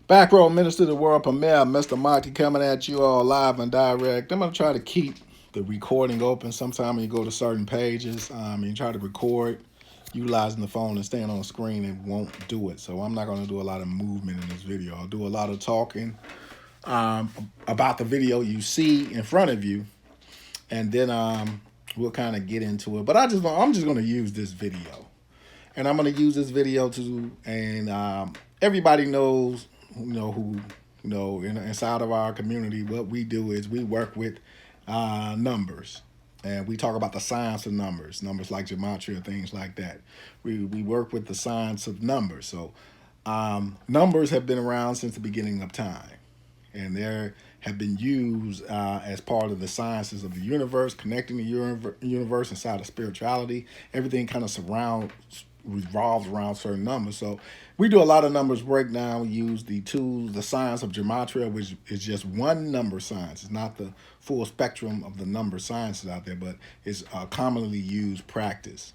Back row minister of the world premier, Mr. Mahdi coming at you all live and direct. I'm gonna try to keep the recording open. Sometimes when you go to certain pages, you try to record utilizing the phone and staying on the screen, it won't do it. So I'm not gonna do a lot of movement in this video. I'll do a lot of talking about the video you see in front of you, and then we'll kind of get into it. But I'm just gonna use this video, and I'm gonna use this video to and everybody knows who inside of our community. What we do is we work with numbers, and we talk about the science of numbers like gematria, things like that. We work with the science of numbers. So numbers have been around since the beginning of time, and they have been used as part of the sciences of the universe, connecting the universe inside of spirituality. Everything kind of revolves around certain numbers. So we do a lot of numbers breakdown. We use the tools, the science of gematria, which is just one number science. It's not the full spectrum of the number sciences out there, but it's a commonly used practice.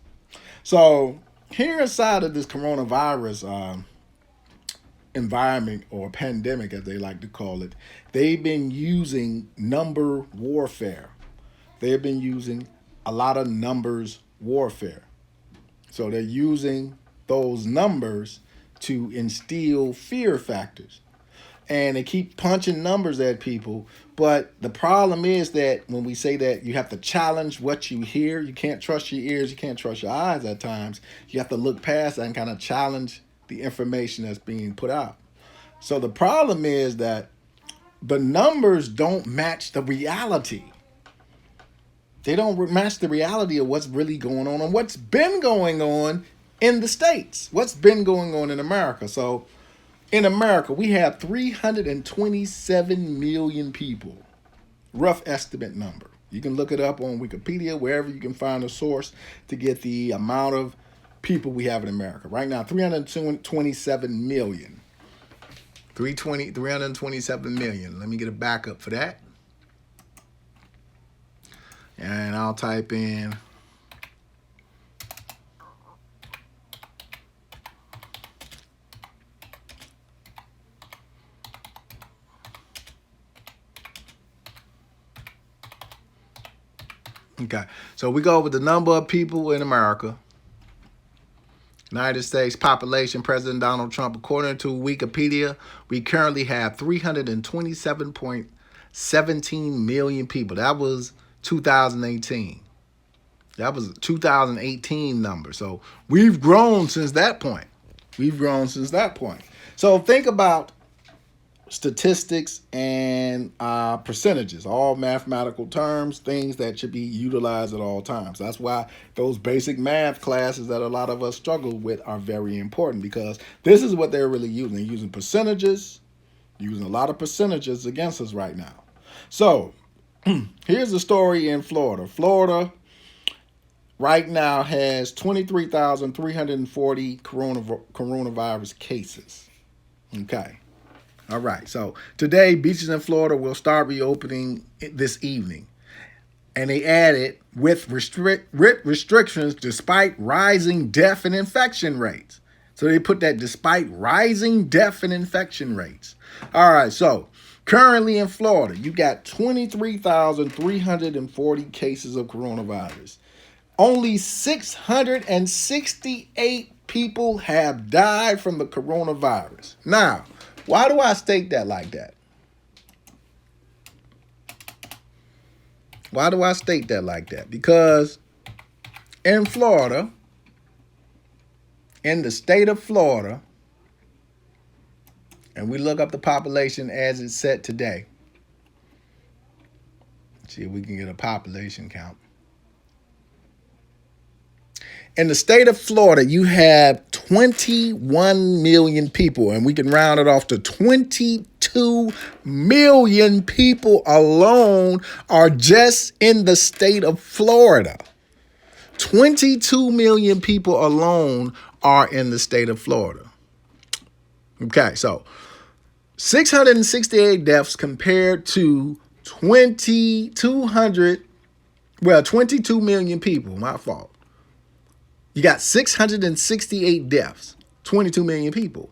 So here inside of this coronavirus environment, or pandemic as they like to call it, they've been using number warfare. They've been using a lot of numbers warfare. So they're using those numbers to instill fear factors. And they keep punching numbers at people. But the problem is that when we say that you have to challenge what you hear, you can't trust your ears, you can't trust your eyes at times. You have to look past that and kind of challenge the information that's being put out. So the problem is that the numbers don't match the reality. They don't match the reality of what's really going on and what's been going on in the States, what's been going on in America. So in America, we have 327 million people, rough estimate number. You can look it up on Wikipedia, wherever you can find a source to get the amount of people we have in America. Right now, 327 million. 327 million. Let me get a backup for that. And I'll type in okay. So we go with the number of people in America. United States population, President Donald Trump. According to Wikipedia, we currently have 327.17 million people. That was 2018. That was a 2018 number. So we've grown since that point. So think about statistics and percentages, all mathematical terms, things that should be utilized at all times. That's why those basic math classes that a lot of us struggle with are very important, because this is what they're really using. They're using percentages, using a lot of percentages against us right now. So here's the story in Florida. Florida right now has 23,340 coronavirus cases. Okay. All right, so today, beaches in Florida will start reopening this evening. And they added with restrictions despite rising death and infection rates. So they put that despite rising death and infection rates. All right, so currently in Florida, you got 23,340 cases of coronavirus. Only 668 people have died from the coronavirus. Now, why do I state that like that? Why do I state that like that? Because in Florida, in the state of Florida, and we look up the population as it's set today. Let's see if we can get a population count. In the state of Florida, you have 21 million people, and we can round it off to 22 million people alone are just in the state of Florida. 22 million people alone are in the state of Florida. Okay, so 668 deaths compared to 22 million people, my fault. You got 668 deaths, 22 million people.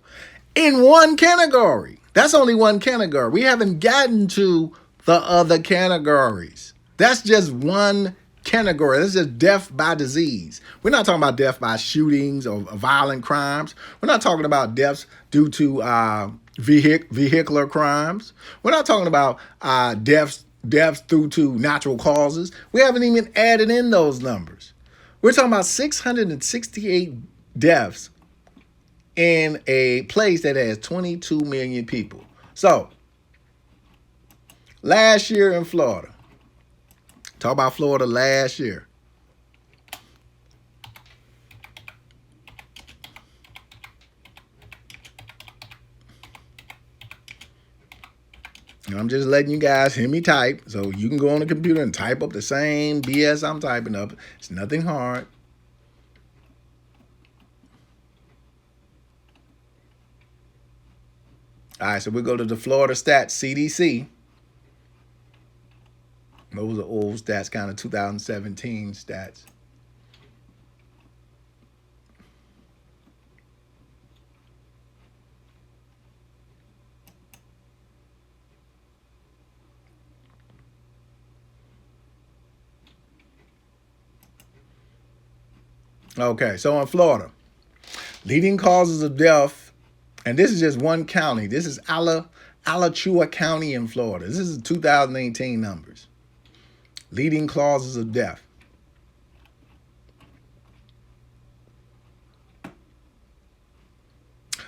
in one category. That's only one category. We haven't gotten to the other categories. That's just one category. That's just death by disease. We're not talking about death by shootings or violent crimes. We're not talking about deaths due to vehicular crimes. We're not talking about deaths due to natural causes. We haven't even added in those numbers. We're talking about 668 deaths in a place that has 22 million people. So, last year in Florida, talk about Florida last year. And I'm just letting you guys hear me type, so you can go on the computer and type up the same BS I'm typing up. It's nothing hard. All right, so we go to the Florida Stats CDC. Those are old stats, kind of 2017 stats. Okay, so in Florida, leading causes of death, and this is just one county. This is Alachua County in Florida. This is 2018 numbers. Leading causes of death.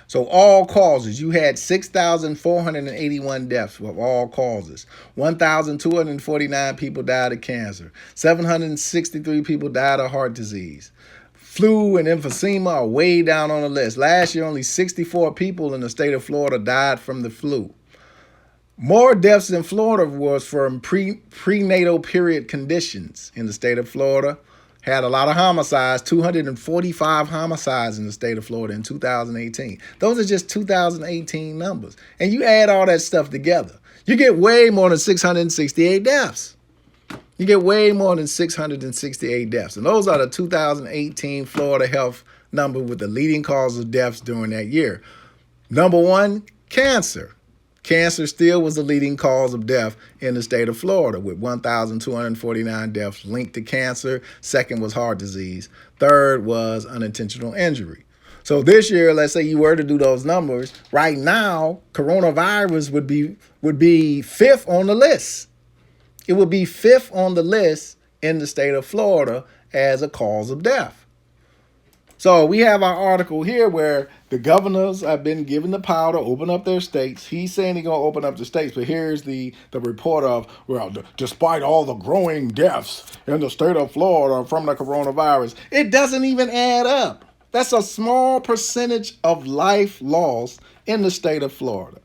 So all causes, you had 6,481 deaths of all causes. 1,249 people died of cancer. 763 people died of heart disease. Flu and emphysema are way down on the list. Last year, only 64 people in the state of Florida died from the flu. More deaths in Florida was from prenatal period conditions in the state of Florida. Had a lot of homicides, 245 homicides in the state of Florida in 2018. Those are just 2018 numbers. And you add all that stuff together, you get way more than 668 deaths. You get way more than 668 deaths. And those are the 2018 Florida health number with the leading cause of deaths during that year. Number one, cancer. Cancer still was the leading cause of death in the state of Florida with 1,249 deaths linked to cancer. Second was heart disease. Third was unintentional injury. So this year, let's say you were to do those numbers, right now, coronavirus would be fifth on the list. It would be fifth on the list in the state of Florida as a cause of death. So we have our article here where the governors have been given the power to open up their states. He's saying he's going to open up the states, but here's the report of, well, despite all the growing deaths in the state of Florida from the coronavirus, it doesn't even add up. That's a small percentage of life lost in the state of Florida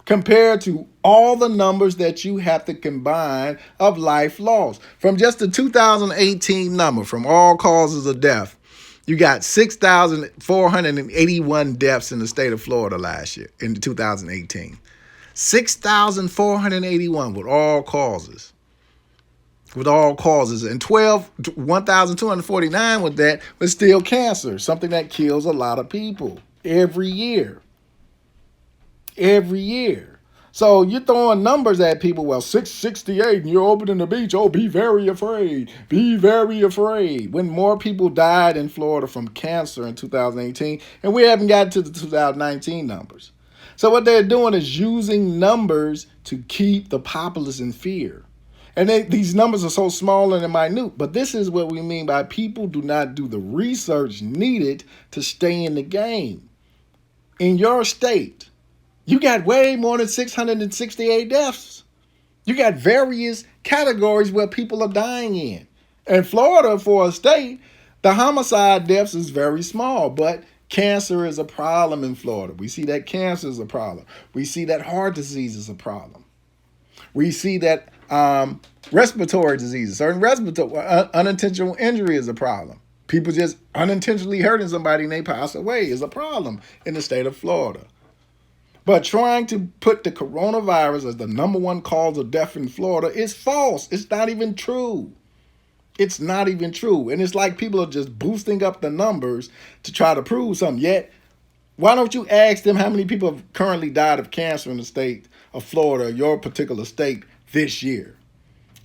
compared to all the numbers that you have to combine of life lost. From just the 2018 number, from all causes of death, you got 6,481 deaths in the state of Florida last year, in 2018. 6,481 with all causes. With all causes. And 1,249 with that was still cancer, something that kills a lot of people every year. Every year. So you're throwing numbers at people. Well, 668 and you're opening the beach. Oh, be very afraid. Be very afraid. When more people died in Florida from cancer in 2018, and we haven't gotten to the 2019 numbers. So what they're doing is using numbers to keep the populace in fear. And these numbers are so small and minute. But this is what we mean by people do not do the research needed to stay in the game. In your state, you got way more than 668 deaths. You got various categories where people are dying in. In Florida, for a state, the homicide deaths is very small, but cancer is a problem in Florida. We see that cancer is a problem. We see that heart disease is a problem. We see that respiratory diseases, certain respiratory unintentional injury is a problem. People just unintentionally hurting somebody and they pass away is a problem in the state of Florida. But trying to put the coronavirus as the number one cause of death in Florida is false. It's not even true. It's not even true. And it's like people are just boosting up the numbers to try to prove something. Yet, Why don't you ask them how many people have currently died of cancer in the state of Florida, your particular state, this year?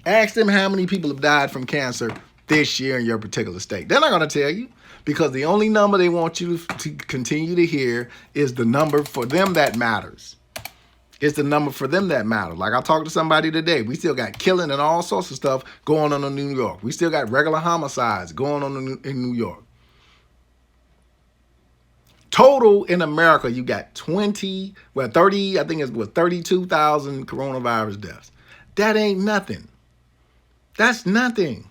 Ask them how many people have died from cancer this year in your particular state. They're not going to tell you, because the only number they want you to continue to hear is the number for them that matters. It's the number for them that matters. Like I talked to somebody today. We still got killing and all sorts of stuff going on in New York. We still got regular homicides going on in New York. Total in America, you got 30, I think it's 32,000 coronavirus deaths. That ain't nothing. That's nothing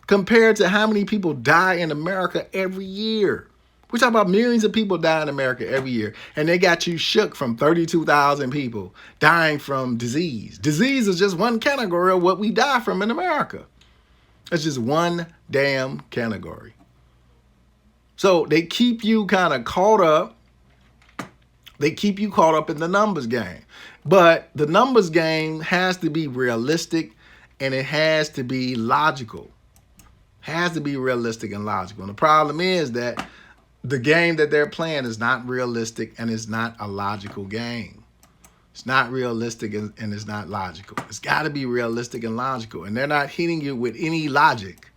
compared to how many people die in America every year. We're talking about millions of people die in America every year, and they got you shook from 32,000 people dying from disease. Disease is just one category of what we die from in America. It's just one damn category. So they keep you kind of caught up. They keep you caught up in the numbers game. But the numbers game has to be realistic, and it has to be logical. Has to be realistic and logical. And the problem is that the game that they're playing is not realistic, and it's not a logical game. It's not realistic and it's not logical. It's got to be realistic and logical. And they're not hitting you with any logic,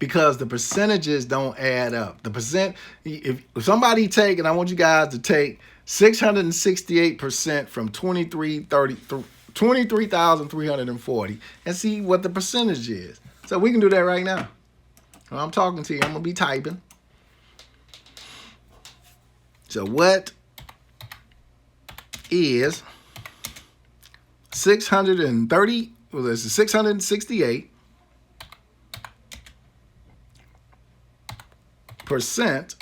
because the percentages don't add up. The percent, if somebody take, and I want you guys to take 668% from 23,340 and see what the percentage is. So we can do that right now. When I'm talking to you, I'm going to be typing. So what is 668 percent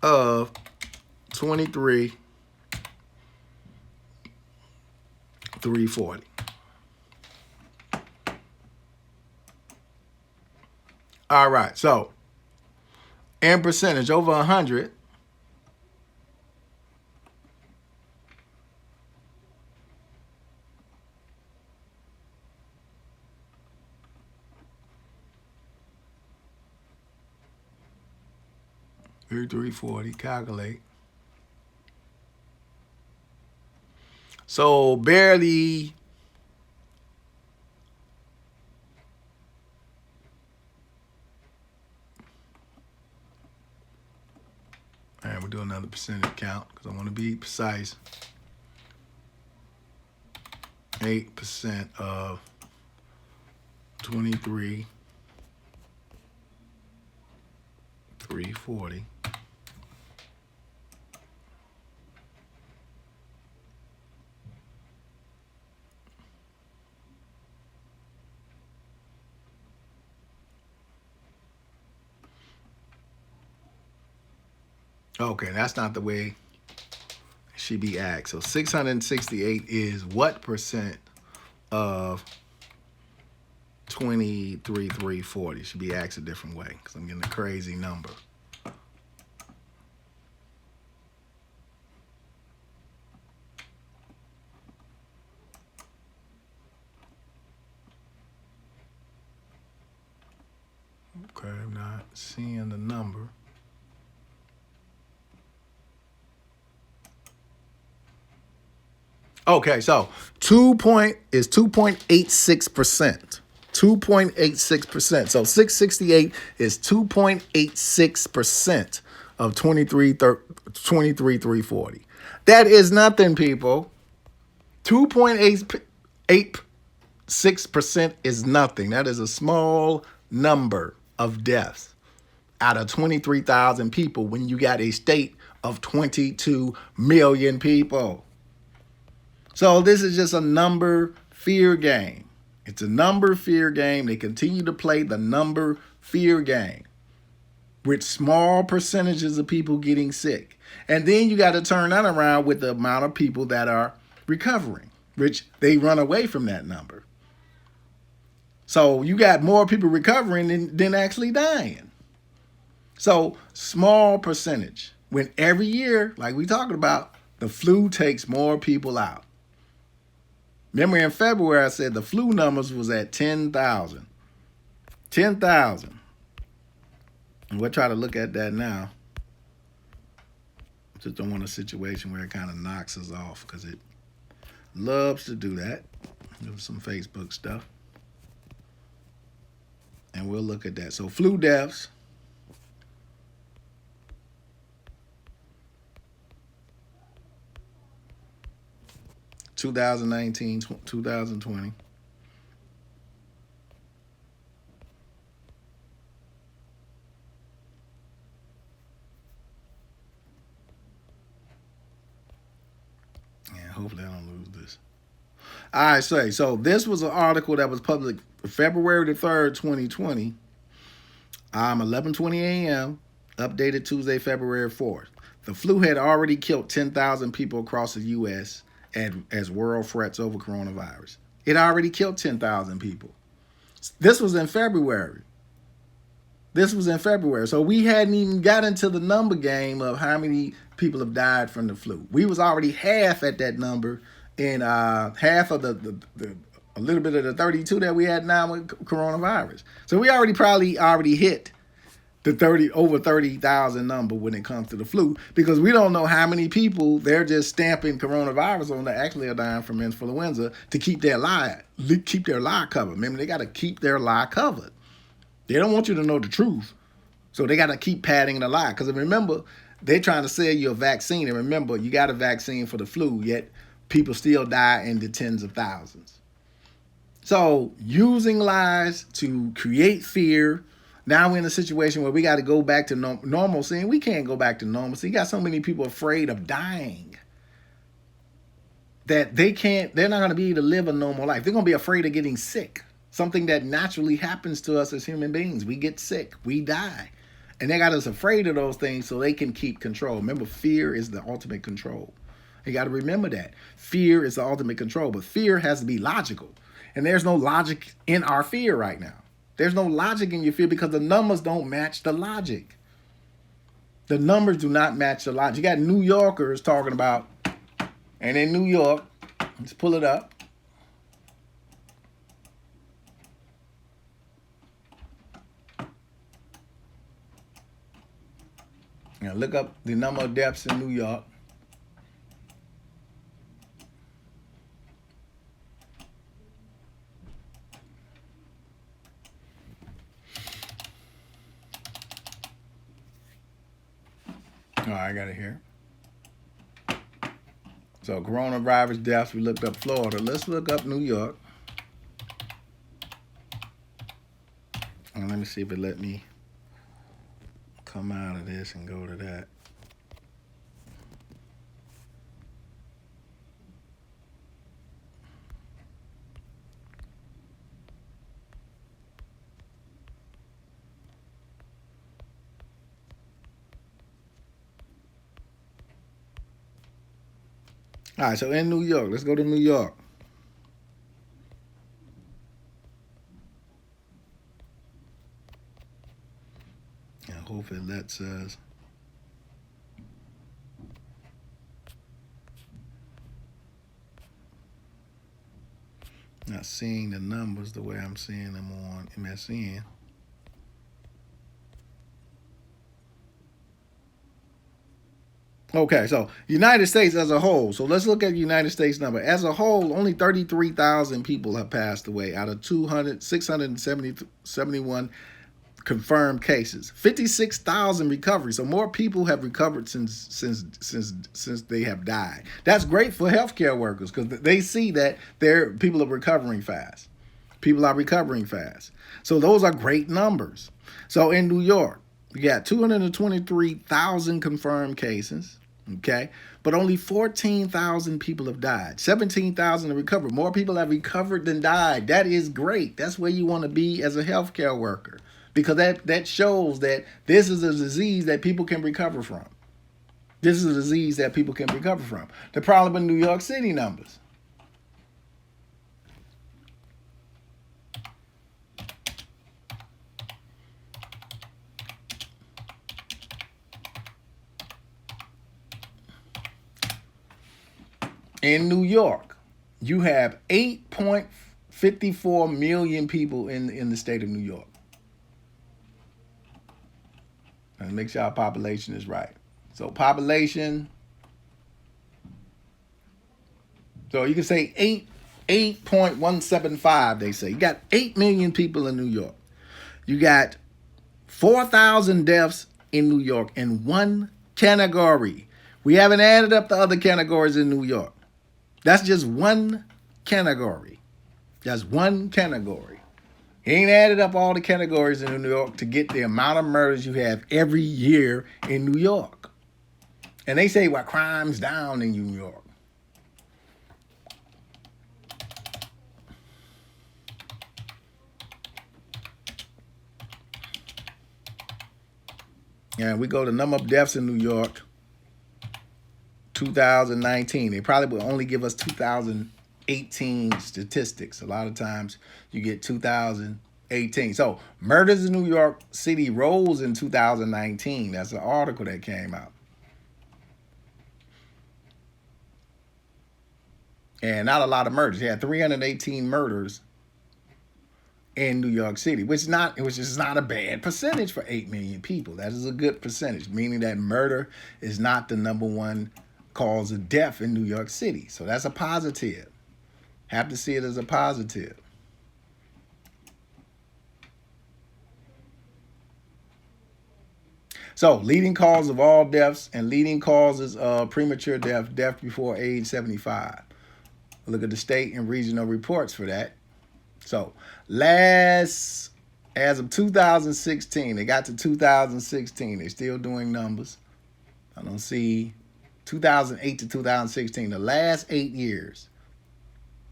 of 23,340? All right, so in percentage over 100, $3,340, calculate. So barely all right, we'll do another percentage count because I want to be precise. 8% of 23,340 Okay, that's not the way it should be asked. So 668 is what percent of 23,340? Should be asked a different way because I'm getting a crazy number. Okay, I'm not seeing the number. Okay, so 2.86%. 2.86%. So 668 is 2.86% of 23,340. That is nothing, people. 2.86% is nothing. That is a small number of deaths out of 23,000 people when you got a state of 22 million people. So this is just a number fear game. It's a number fear game. They continue to play the number fear game with small percentages of people getting sick. And then you got to turn that around with the amount of people that are recovering, which they run away from that number. So you got more people recovering than actually dying. So small percentage. When every year, like we talking about, the flu takes more people out. Remember in February, I said the flu numbers was at 10,000. 10,000. And we'll try to look at that now. Just don't want a situation where it kind of knocks us off because it loves to do that. There's some Facebook stuff. And we'll look at that. So flu deaths. (2019, 2020). And hopefully I don't lose this. All right, so this was an article that was published February the 3rd, 2020. 11:20 a.m. Updated Tuesday, February 4th. The flu had already killed 10,000 people across the U.S. as world threats over coronavirus. It already killed 10,000 people. This was in February. So we hadn't even got into the number game of how many people have died from the flu. We was already half at that number, and half of the a little bit of the 32 that we had now with coronavirus. So we already hit the over 30,000 number when it comes to the flu, because we don't know how many people they're just stamping coronavirus on that actually are dying from influenza to keep their lie covered. Remember, they got to keep their lie covered. They don't want you to know the truth, so they got to keep padding the lie. Because remember, they're trying to sell you a vaccine, and remember, you got a vaccine for the flu, yet people still die in the tens of thousands. So using lies to create fear. Now we're in a situation where we got to go back to normalcy, and we can't go back to normalcy. You got so many people afraid of dying that they're not going to be able to live a normal life. They're going to be afraid of getting sick. Something that naturally happens to us as human beings. We get sick, we die. And they got us afraid of those things so they can keep control. Remember, fear is the ultimate control. You got to remember that. Fear is the ultimate control, but fear has to be logical. And there's no logic in our fear right now. There's no logic in your fear because the numbers don't match the logic. The numbers do not match the logic. You got New Yorkers talking about, and in New York, let's pull it up. Now look up the number of deaths in New York. All right, I got it here. So coronavirus deaths, we looked up Florida. Let's look up New York. And let me see if it let me come out of this and go to that. All right, so in New York, let's go to New York. I hope it lets us. Not seeing the numbers the way I'm seeing them on MSN. Okay, so United States as a whole. So let's look at the United States number. As a whole, only 33,000 people have passed away out of 671 confirmed cases. 56,000 recoveries. So more people have recovered since they have died. That's great for healthcare workers because they see that people are recovering fast. People are recovering fast. So those are great numbers. So in New York, you got 223,000 confirmed cases, okay? But only 14,000 people have died. 17,000 have recovered. More people have recovered than died. That is great. That's where you want to be as a healthcare worker because that shows that this is a disease that people can recover from. This is a disease that people can recover from. The problem in New York City numbers. In New York, you have 8.54 million people in the state of New York. And make sure our population is right. So population. So you can say 8.175, they say. You got 8 million people in New York. You got 4,000 deaths in New York in one category. We haven't added up the other categories in New York. That's just one category. That's one category. He ain't added up all the categories in New York to get the amount of murders you have every year in New York. And they say, well, crime's down in New York. And we go to number of deaths in New York, 2019. They probably will only give us 2018 statistics. A lot of times you get 2018. So murders in New York City rose in 2019. That's an article that came out. And not a lot of murders. They had 318 murders in New York City, which is not a bad percentage for 8 million people. That is a good percentage, meaning that murder is not the number one cause of death in New York City. So that's a positive. Have to see it as a positive. So leading cause of all deaths and leading causes of premature death, death before age 75. Look at the state and regional reports for that. So as of 2016, they got to 2016. They're still doing numbers. I don't see 2008 to 2016, the last 8 years.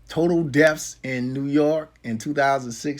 Total deaths in New York in 2016.